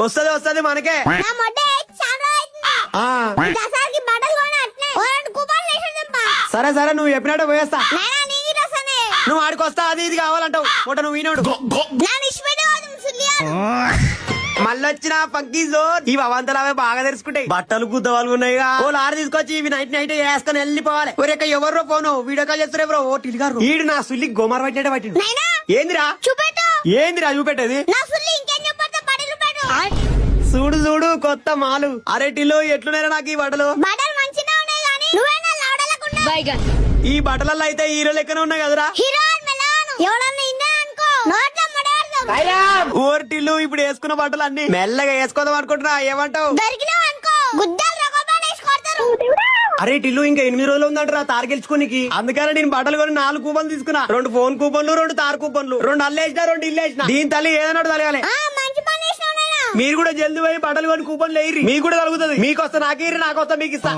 వస్తది వస్తది మనకే. సరే సరే నువ్వు చెప్పినట్టు పోయేస్తా. నువ్వు ఆడికొస్తా అది ఇది కావాలంటావు మొట్ట నువ్వు ఈనాడు మళ్ళొచ్చిన పంకీజో ఈ అవంతలు అవే బాగా తెరుచుకుంటాయి. బట్టలు గుద్దవాళ్ళు ఉన్నాయిగా ఓ లారీ తీసుకొచ్చి ఇవి నైట్ నైట్ వేసుకొని వెళ్ళిపోవాలి. ఒరేక ఎవరో ఫోను వీడియో కాల్ చేస్తారు ఎవరో ఓ టిలిగారు ఈడు నా సుల్లి గోమార్ పట్టినట్టే పట్టిండు. ఏందిరా ఏందిరా చూపెట్టేది? చూడు చూడు కొత్త మాలు. అరే టిల్లు ఎట్లున్నారా నాకు ఈ బట్టలు? ఈ బట్టలలో అయితే హీరో లెక్కనే ఉన్నాయి కదరా. ఓర్టిల్లు ఇప్పుడు వేసుకున్న బట్టలు అన్ని మెల్లగా వేసుకోదాం అనుకుంటున్నా, ఏమంటావు? అరే టిల్లు ఇంకా 8 రోజులు ఉందంటరా తారు గెలుచుకోనికి. అందుకని నేను బట్టలు కొని 4 కూపన్లు తీసుకున్నా. 2 ఫోన్ కూపన్లు, 2 తారు కూపన్లు, 2 అల్లేసినా 2 ఇల్లేసిన. దీని తల్లి ఏదన్నా తలగాలి. మీరు కూడా జల్దీ పోయి బట్టలు కొని కూపన్లు వేయరి, మీకు కూడా కలుగుతుంది. మీకొస్తా నాకేరి, నాకొస్తా మీకు ఇస్తా.